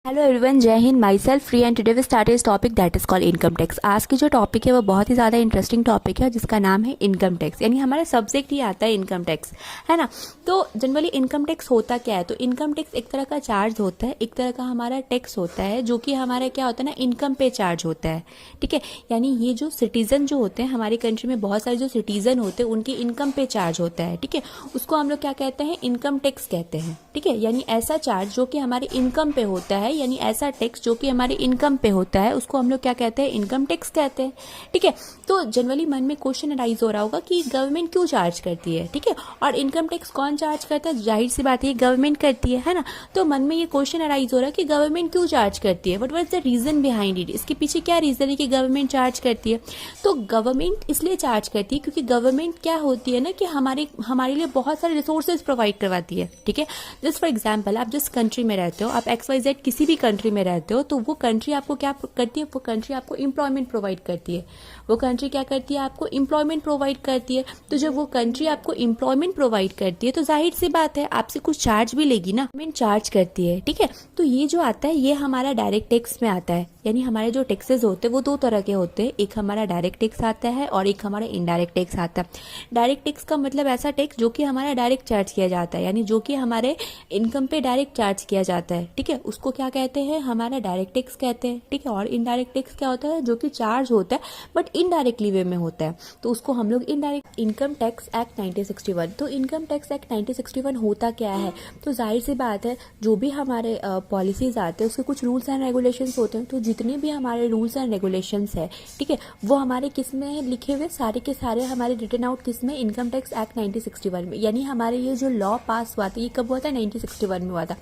Hello everyone, जय हिंद। Myself free and today we start is topic that is called income tax. आज की जो topic है वो बहुत ही ज़्यादा इंटरेस्टिंग टॉपिक है जिसका नाम है इनकम टैक्स। यानी हमारा सब्जेक्ट ही आता है इनकम टैक्स, है ना। तो जनरली इनकम टैक्स होता क्या है? तो इनकम टैक्स एक तरह का चार्ज होता है, एक तरह का हमारा टैक्स होता है जो कि हमारा क्या होता है ना, इनकम पे चार्ज होता है। ठीक है, यानी ये जो सिटीजन जो होते हैं हमारी कंट्री में, बहुत सारे जो सिटीजन होते हैं उनकी इनकम पे चार्ज होता है। ठीक है, उसको हम लोग क्या कहते हैं? इनकम टैक्स कहते हैं। ठीक है, यानी ऐसा चार्ज जो कि हमारे इनकम पे होता है, यानी ऐसा टैक्स जो कि हमारे इनकम पे होता है, उसको हम लोग क्या कहते हैं? इनकम टैक्स कहते हैं। ठीक है, तो जनरली मन में क्वेश्चन अराइज हो रहा होगा कि गवर्नमेंट क्यों चार्ज करती है? ठीक है, और इनकम टैक्स कौन चार्ज करता है? जाहिर सी बात है गवर्नमेंट करती है ना। तो मन में ये क्वेश्चन अराइज हो रहा है कि गवर्नमेंट क्यों चार्ज करती है, but what is the reason behind it? इसके पीछे क्या रीजन है कि गवर्नमेंट चार्ज करती है? तो गवर्नमेंट इसलिए चार्ज करती है क्योंकि गवर्नमेंट क्या होती है ना कि हमारे लिए बहुत सारे रिसोर्सेज प्रोवाइड करवाती है। ठीक है, जस्ट फॉर एग्जाम्पल, आप जिस कंट्री में रहते हो, आप XYZ किसी भी कंट्री में रहते हो, तो वो कंट्री आपको क्या करती है? वो कंट्री आपको एम्प्लॉयमेंट प्रोवाइड करती है। वो कंट्री क्या करती है? आपको एम्प्लॉयमेंट प्रोवाइड करती है। तो जब वो कंट्री आपको एम्प्लॉयमेंट प्रोवाइड करती है तो जाहिर सी बात है आपसे कुछ चार्ज भी लेगी ना, गवर्नमेंट चार्ज करती है। ठीक है, तो ये जो आता है ये हमारा डायरेक्ट टैक्स में आता है। यानी हमारे जो टैक्सेस होते हैं वो दो तरह के होते हैं, एक हमारा डायरेक्ट टैक्स आता है और एक हमारा इनडायरेक्ट टैक्स आता है। डायरेक्ट टैक्स का मतलब ऐसा टैक्स जो कि हमारा डायरेक्ट चार्ज किया जाता है, यानी जो कि हमारे इनकम पे डायरेक्ट चार्ज किया जाता है। ठीक है, उसको क्या कहते हैं? हमारा डायरेक्ट टैक्स कहते हैं। ठीक है, और इनडायरेक्ट टैक्स क्या होता है? जो कि चार्ज होता है बट इनडायरेक्टली वे में होता है, तो उसको हम लोग इनडायरेक्ट। इनकम टैक्स एक्ट 1961, तो इनकम टैक्स एक्ट 1961 होता क्या है? तो जाहिर सी बात है जो भी हमारे पॉलिसीज आते हैं उसके कुछ रूल्स एंड रेगुलेशंस होते हैं। तो जितने भी हमारे रूल्स एंड रेगुलेशंस है, ठीक है, वो हमारे किस में लिखे हुए? सारे के सारे हमारे रिटन आउट किस में? इनकम टैक्स एक्ट 1961 में। यानी हमारे ये जो लॉ पास हुआ था ये कब हुआ था? 1961 में हुआ था।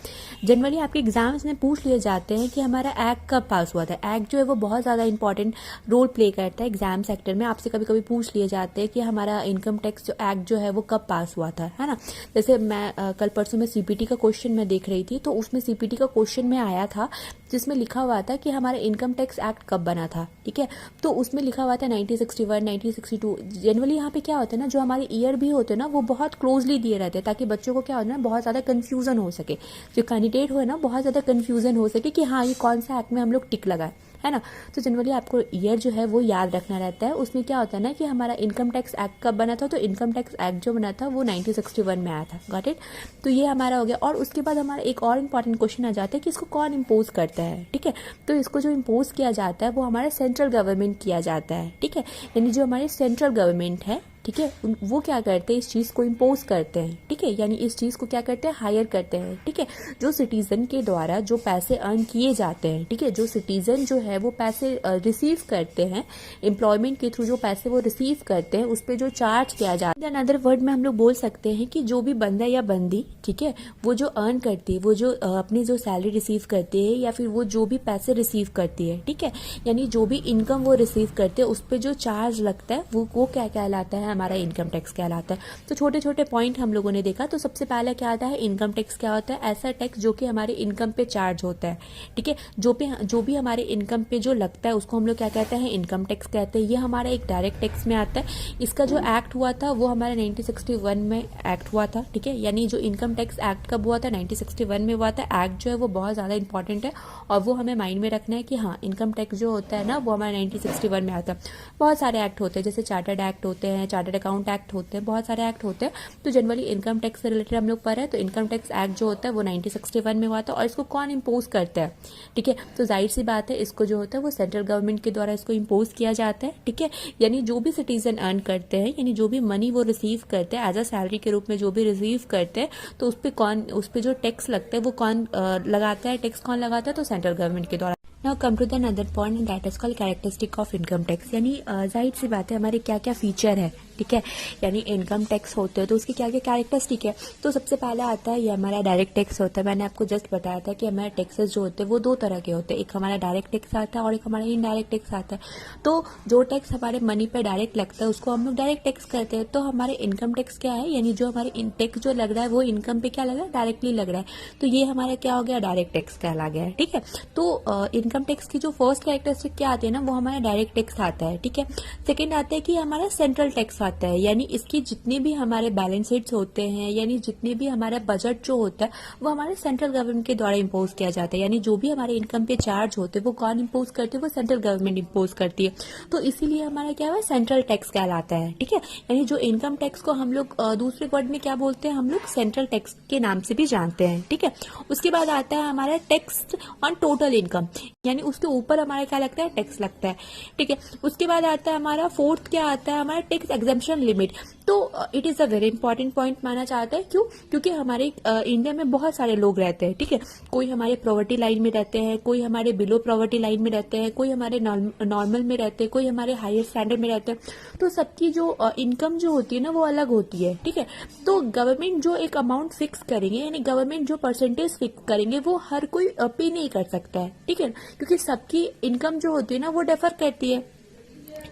जनरली आपके एग्जाम्स में पूछ लिए जाते हैं कि हमारा एक्ट कब पास हुआ था। एक्ट जो है वो बहुत ज़्यादा इंपॉर्टेंट रोल प्ले करता है एग्जाम सेक्टर में। आपसे कभी कभी पूछ लिए जाते हैं कि हमारा इनकम टैक्स जो एक्ट जो है वो कब पास हुआ था, है ना। जैसे मैं कल परसों में CPT का क्वेश्चन मैं देख रही थी, तो उसमें CPT का क्वेश्चन में आया था जिसमें लिखा हुआ था कि हमारा इनकम टैक्स एक्ट कब बना था। ठीक है, तो उसमें लिखा हुआ था 1961, 1962। जनरली यहाँ पे क्या होता है ना, जो हमारे ईयर भी होते हैं ना वो बहुत क्लोजली दिए रहते हैं ताकि बच्चों को क्या हो ना, बहुत ज़्यादा कन्फ्यूजन हो सके, जो कैंडिडेट हो ना बहुत ज़्यादा कन्फ्यूजन हो सके कि हाँ ये कौन सा एक्ट में हम लोग टिक लगाए, है ना। तो जनरली आपको ईयर जो है वो याद रखना रहता है। उसमें क्या होता है ना कि हमारा इनकम टैक्स एक्ट कब बना था, तो इनकम टैक्स एक्ट जो बना था वो 1961 में आया था। Got it? तो ये हमारा हो गया। और उसके बाद हमारा एक और इम्पॉर्टेंट क्वेश्चन आ जाता है कि इसको कौन इम्पोज करता है। ठीक है, तो इसको जो इम्पोज किया जाता है वो हमारा सेंट्रल गवर्नमेंट किया जाता है। ठीक है, यानी जो हमारी सेंट्रल गवर्नमेंट है, ठीक है, वो क्या करते हैं? इस चीज़ को इम्पोज करते हैं। ठीक है, यानी इस चीज़ को क्या करते हैं? हायर करते हैं। ठीक है, जो सिटीजन के द्वारा जो पैसे अर्न किए जाते हैं, ठीक है, जो सिटीजन जो है वो पैसे रिसीव करते हैं एम्प्लॉयमेंट के थ्रू, जो पैसे वो रिसीव करते हैं उस पर जो चार्ज किया जाता है। अनदर वर्ड में हम लोग बोल सकते हैं कि जो भी बंदा या बंदी, ठीक है, वो जो अर्न करती है, वो जो अपनी जो सैलरी रिसीव करती है या फिर वो जो भी पैसे रिसीव करती है, ठीक है, यानी जो भी इनकम वो रिसीव करते हैं उस पर जो चार्ज लगता है वो क्या कहलाता है? हमारा इनकम टैक्स कहलाता है। तो छोटे छोटे पॉइंट हम लोगों ने देखा। तो सबसे पहले क्या आता है? इनकम टैक्स क्या होता है? ऐसा टैक्स जो कि हमारे इनकम पे चार्ज होता है। ठीक है, जो भी हमारे इनकम पे जो लगता है उसको हम लोग क्या कहते हैं? इनकम टैक्स कहते हैं। ये हमारा एक डायरेक्ट टैक्स में आता है। इसका जो एक्ट हुआ था वो हमारा 1961 में एक्ट हुआ था। ठीक है, यानी जो इनकम टैक्स एक्ट कब हुआ था? 1961 में हुआ था। एक्ट जो है वो बहुत ज़्यादा इंपॉर्टेंट है और वो हमें माइंड में रखना है कि हाँ इनकम टैक्स जो होता है ना वो हमारा 1961 में आता है। बहुत सारे एक्ट होते हैं, जैसे चार्टर्ड एक्ट होते हैं, चार्टर्ड अकाउंट एक्ट होते हैं, बहुत सारे एक्ट होते हैं। तो जनरली इनकम टैक्स से रिलेटेड हम लोग पढ़ रहे हैं, तो इनकम टैक्स एक्ट जो होता है वो 1961 में हुआ था। और इसको कौन इम्पोज करता है? ठीक है, तो जाहिर सी बात है इसको जो होता है वो सेंट्रल गवर्नमेंट के द्वारा इसको इम्पोज किया जाता है। ठीक है, यानी जो भी सिटीजन अर्न करते हैं, यानी जो भी मनी वो रिसीव करते हैं एज अ सैलरी के रूप में जो भी रिसीव करते हैं, तो उस पर जो टैक्स लगता है वो कौन लगाता है? टैक्स कौन लगाता है? तो सेंट्रल गवर्नमेंट के द्वारा। Now come to the another point that is called characteristic of income tax. यानी जाहिर सी बात है हमारे क्या क्या फीचर है। ठीक है, यानी इनकम टैक्स होते हैं तो उसकी क्या क्या कैरेक्टरिस्टिक है। तो सबसे पहला आता है ये हमारा डायरेक्ट टैक्स होता है। मैंने आपको जस्ट बताया था कि हमारे टैक्सेस जो होते हैं वो दो तरह के होते हैं, एक हमारा डायरेक्ट टैक्स आता है और एक हमारा इनडायरेक्ट टैक्स आता है। तो जो टैक्स हमारे मनी पे डायरेक्ट लगता है उसको हम लोग डायरेक्ट टैक्स करते हैं। तो हमारे इनकम टैक्स क्या है? यानी जो हमारे टैक्स जो लग रहा है वो इनकम पे क्या लग रहा है? डायरेक्टली लग रहा है। तो ये हमारा क्या हो गया? डायरेक्ट टैक्स कहला गया है। ठीक है, तो इनकम टैक्स की जो फर्स्ट कैरेक्टरिस्टिक क्या आती है ना वो हमारा डायरेक्ट टैक्स आता है। ठीक है, सेकेंड आता है कि हमारा सेंट्रल टैक्स आता है, यानी इसकी जितने भी हमारे बैलेंस शीट्स होते हैं, यानी जितने भी हमारा बजट जो होता है वो हमारे सेंट्रल गवर्नमेंट के द्वारा इम्पोज किया जाता है। यानी जो भी हमारे इनकम पे चार्ज होते हैं वो कौन इम्पोज करते हैं, वो सेंट्रल गवर्नमेंट इम्पोज करती है। तो इसीलिए हमारा क्या है, सेंट्रल टैक्स कहलाता है। ठीक है, यानी जो इनकम टैक्स को हम लोग दूसरे वर्ड में क्या बोलते हैं, हम लोग सेंट्रल टैक्स के नाम से भी जानते हैं। ठीक है, उसके बाद आता है हमारा टैक्स ऑन टोटल इनकम, यानी उसके ऊपर हमारा क्या लगता है, टैक्स लगता है। ठीक है, उसके बाद आता है हमारा फोर्थ क्या आता है, हमारा टैक्स एग्जम्पशन लिमिट। तो it is a very important point माना जाता है। क्यों? क्योंकि हमारे इंडिया में बहुत सारे लोग रहते हैं। ठीक है, कोई हमारे पॉवर्टी लाइन में रहते हैं, कोई हमारे बिलो पॉवर्टी लाइन में रहते हैं, कोई हमारे नॉर्मल में रहते हैं, कोई हमारे हायर स्टैंडर्ड में रहते हैं। तो सबकी जो इनकम जो होती है ना वो अलग होती है। ठीक है, तो गवर्नमेंट जो एक अमाउंट फिक्स करेंगे, यानी गवर्नमेंट जो परसेंटेज फिक्स करेंगे वो हर कोई पे नहीं कर सकता है। ठीक है, क्योंकि सबकी इनकम जो होती है ना वो डिफर करती है।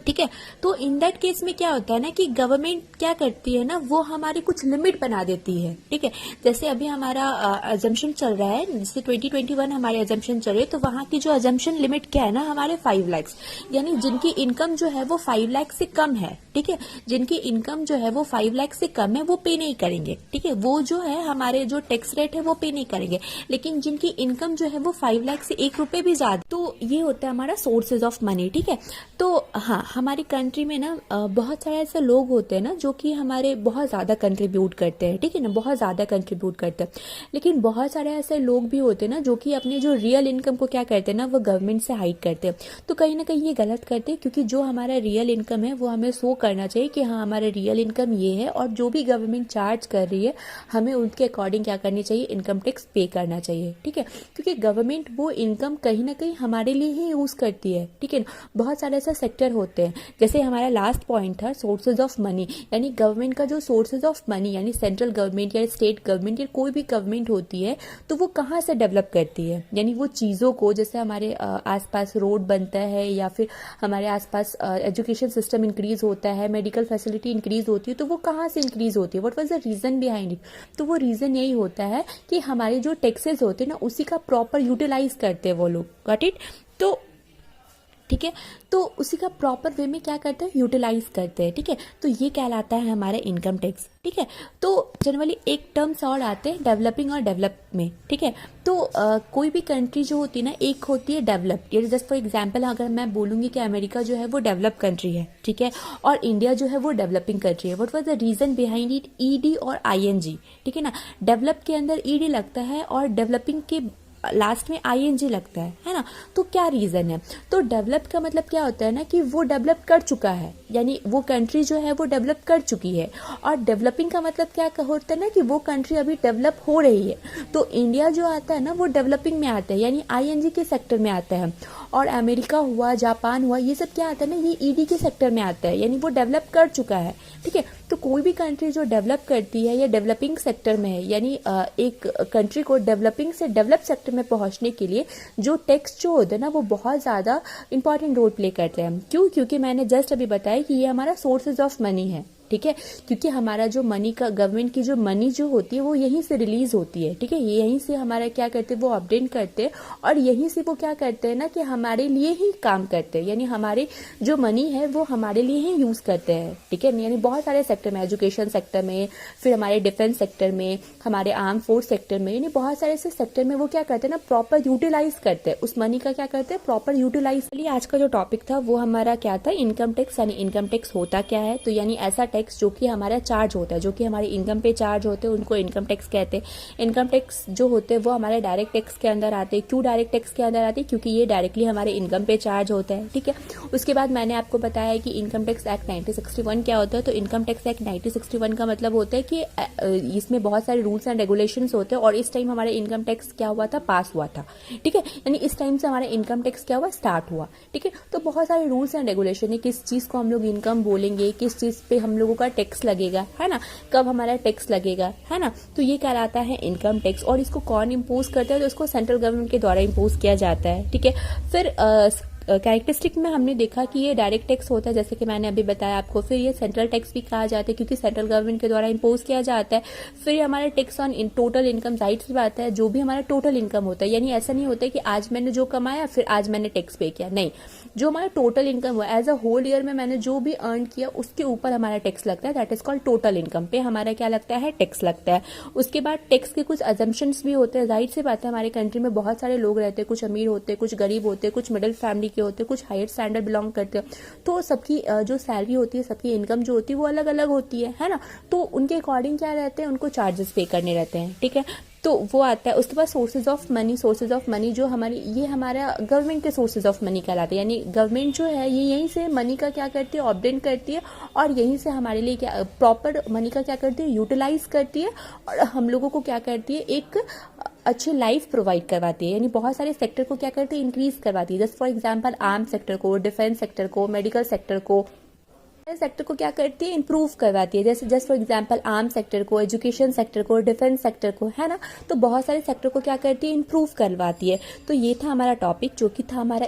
ठीक है, तो इन दैट केस में क्या होता है ना कि गवर्नमेंट क्या करती है ना, वो हमारी कुछ लिमिट बना देती है। ठीक है, जैसे अभी हमारा अजम्पशन चल रहा है, जैसे 2021 हमारे अजम्पशन चल रहे हैं, तो वहां की जो अजम्पशन लिमिट क्या है ना, हमारे 5 लाख, यानी जिनकी इनकम जो है वो 5 लाख से कम है। ठीक है, जिनकी इनकम जो है वो 5 लाख से कम है वो पे नहीं करेंगे। ठीक है, वो जो है हमारे जो टैक्स रेट है वो पे नहीं करेंगे। लेकिन जिनकी इनकम जो है वो 5 लाख से 1 रुपए भी ज्यादा, तो ये होता है हमारा सोर्सेज ऑफ मनी। ठीक है, तो हाँ, हमारी कंट्री में ना बहुत सारे ऐसे लोग होते हैं ना जो कि हमारे बहुत ज़्यादा कंट्रीब्यूट करते हैं। ठीक है ना, बहुत ज़्यादा कंट्रीब्यूट करते हैं। लेकिन बहुत सारे ऐसे लोग भी होते हैं ना जो कि अपने जो रियल इनकम को क्या करते हैं ना, वो गवर्नमेंट से हाइड करते हैं। तो कहीं ना कहीं ये गलत करते हैं, क्योंकि जो हमारा रियल इनकम है वो हमें शो करना चाहिए कि हाँ, हमारा रियल इनकम ये है, और जो भी गवर्नमेंट चार्ज कर रही है हमें उनके अकॉर्डिंग क्या करनी चाहिए, इनकम टैक्स पे करना चाहिए। ठीक है, क्योंकि गवर्नमेंट वो इनकम कहीं ना कहीं हमारे लिए ही यूज़ करती है। ठीक है, बहुत सारे ऐसे सेक्टर होते हैं, जैसे हमारा लास्ट पॉइंट था सोर्सेज ऑफ मनी, यानी गवर्नमेंट का जो सोर्सेज ऑफ मनी, यानी सेंट्रल गवर्नमेंट या स्टेट गवर्नमेंट या कोई भी गवर्नमेंट होती है तो वो कहाँ से डेवलप करती है, यानी वो चीज़ों को, जैसे हमारे आसपास रोड बनता है या फिर हमारे आसपास एजुकेशन सिस्टम इंक्रीज होता है, मेडिकल फैसिलिटी इंक्रीज होती है, तो वो कहाँ से इंक्रीज होती है, what was the reason behind it. तो वो रीजन यही होता है कि हमारे जो टैक्सेस होते हैं ना उसी का प्रॉपर यूटिलाइज करते हैं वो लोग। Got it? तो ठीक है, तो उसी का प्रॉपर वे में क्या करते हैं, यूटिलाइज करते हैं। ठीक है, तो ये कहलाता है हमारा इनकम टैक्स। ठीक है, तो जनरली एक टर्म्स और आते हैं, डेवलपिंग और डेवलप में। ठीक है, तो कोई भी कंट्री जो होती है ना, एक होती है डेवलप्ड, यानी जस्ट फॉर एग्जांपल अगर मैं बोलूंगी कि अमेरिका जो है वो डेवलप कंट्री है, ठीक है, और इंडिया जो है वो डेवलपिंग कंट्री है। What was the reason behind it, ED और आईएनजी। ठीक है ना, डेवलप के अंदर ईडी लगता है और डेवलपिंग के लास्ट में आईएनजी लगता है ना। तो क्या रीजन है, तो डेवलप का मतलब क्या होता है ना कि वो डेवलप कर चुका है, यानी वो कंट्री जो है वो डेवलप कर चुकी है। और डेवलपिंग का मतलब क्या होता है ना कि वो कंट्री अभी डेवलप हो रही है। तो इंडिया जो आता है ना वो डेवलपिंग में आता है, यानी आईएनजी के सेक्टर में आता है। और अमेरिका हुआ, जापान हुआ, ये सब क्या आता है ना, ये ईडी के सेक्टर में आता है, यानी वो डेवलप कर चुका है। ठीक है, तो कोई भी कंट्री जो डेवलप करती है या डेवलपिंग सेक्टर में है, यानी एक कंट्री को डेवलपिंग से डेवलप सेक्टर में पहुंचने के लिए जो टैक्स जो होते हैं ना वो बहुत ज़्यादा इंपॉर्टेंट रोल प्ले करते हैं। क्यों? क्योंकि मैंने जस्ट अभी बताया कि ये हमारा सोर्सेज ऑफ मनी है। ठीक है, क्योंकि हमारा जो मनी का, गवर्नमेंट की जो मनी जो होती है वो यहीं से रिलीज होती है। ठीक है, ये यहीं से हमारा क्या करते हैं, वो अपडेट करते हैं, और यहीं से वो क्या करते हैं ना कि हमारे लिए ही काम करते हैं, यानी हमारे जो मनी है वो हमारे लिए ही यूज करते हैं। ठीक है, यानी बहुत सारे सेक्टर में, एजुकेशन सेक्टर में, फिर हमारे डिफेंस सेक्टर में, हमारे आर्म फोर्स सेक्टर में, यानी बहुत सारे ऐसे सेक्टर में वो क्या करते हैं ना, प्रॉपर यूटिलाइज करते हैं उस मनी का, क्या करते हैं, प्रॉपर यूटिलाइज। आज का जो टॉपिक था वो हमारा क्या था, इनकम टैक्स। यानी इनकम टैक्स होता क्या है, तो यानी ऐसा टैक्स जो कि हमारा चार्ज होता है, जो कि हमारी इनकम पे चार्ज होते हैं, उनको इनकम टैक्स कहते हैं। इनकम टैक्स जो होते हैं वो हमारे डायरेक्ट टैक्स के अंदर आते हैं। क्यों डायरेक्ट टैक्स के अंदर आते हैं? क्योंकि ये डायरेक्टली हमारे इनकम पे चार्ज होता है। ठीक है, उसके बाद मैंने आपको बताया कि इनकम टैक्स एक्ट 1961 क्या होता है। तो इनकम टैक्स एक्ट 1961 का मतलब होता है कि इसमें बहुत सारे रूल्स एंड रेगुलेशंस होते हैं, और इस टाइम हमारे इनकम टैक्स क्या हुआ था, पास हुआ था। ठीक है, यानी इस टाइम से हमारा इनकम टैक्स क्या हुआ, स्टार्ट हुआ। ठीक है, तो बहुत सारे रूल्स एंड रेगुलेशन है, किस चीज को हम लोग इनकम बोलेंगे, किस चीज पे हम लोगों का टैक्स लगेगा, है ना, कब हमारा टैक्स लगेगा, है ना। तो ये कहलाता है इनकम टैक्स। और इसको कौन इम्पोज करता है, तो इसको सेंट्रल गवर्नमेंट के द्वारा इम्पोज किया जाता है। ठीक है, फिर कैरेक्टरिस्टिक में हमने देखा कि ये डायरेक्ट टैक्स होता है, जैसे कि मैंने अभी बताया आपको। फिर ये सेंट्रल टैक्स भी कहा जाता है क्योंकि सेंट्रल गवर्नमेंट के द्वारा इम्पोज किया जाता है। फिर ये हमारा टैक्स ऑन टोटल इनकम, जाहिर सी बात है जो भी हमारा टोटल इनकम होता है, यानी ऐसा नहीं होता है कि आज मैंने जो कमाया फिर आज मैंने टैक्स पे किया, नहीं, जो हमारा टोटल इनकम हुआ एज अ होल ईयर में मैंने जो भी अर्न किया उसके ऊपर हमारा टैक्स लगता है, that is called total income पे हमारा क्या लगता है, टैक्स लगता है। उसके बाद टैक्स के कुछ अजम्पशंस भी होते हैं, जाहिर सी बात है हमारे कंट्री में बहुत सारे लोग रहते हैं, कुछ अमीर होते हैं, कुछ गरीब होते हैं, कुछ मिडिल फैमिली के होते हैं, कुछ हायर स्टैंडर्ड बिलोंग करते हैं, तो सबकी जो सैलरी होती है, सबकी इनकम जो होती है वो अलग अलग होती है ना, तो उनके अकॉर्डिंग क्या रहते हैं, उनको चार्जेस पे करने रहते हैं, ठीक है, तो वो आता है। उसके बाद सोर्सेज ऑफ मनी जो हमारी, ये हमारा गवर्नमेंट के सोर्सेज ऑफ मनी कहलाते हैं, यानी गवर्नमेंट जो है ये यहीं से मनी का क्या करती है, ऑब्टेन करती है, और यहीं से हमारे लिए क्या प्रॉपर मनी का क्या करती है, यूटिलाइज करती है, और हम लोगों को क्या करती है, एक अच्छी लाइफ प्रोवाइड करवाती है, यानी बहुत सारे सेक्टर को क्या करती है, इंक्रीज करवाती है। Just for example arm sector को, डिफेंस सेक्टर को, मेडिकल सेक्टर को, सेक्टर को क्या करती है, इंप्रूव करवाती है। जैसे just for example arm sector को, एजुकेशन सेक्टर को, डिफेंस सेक्टर को, है ना, तो बहुत सारे सेक्टर को क्या करती है, इंप्रूव करवाती है। तो ये था हमारा टॉपिक जो कि था हमारा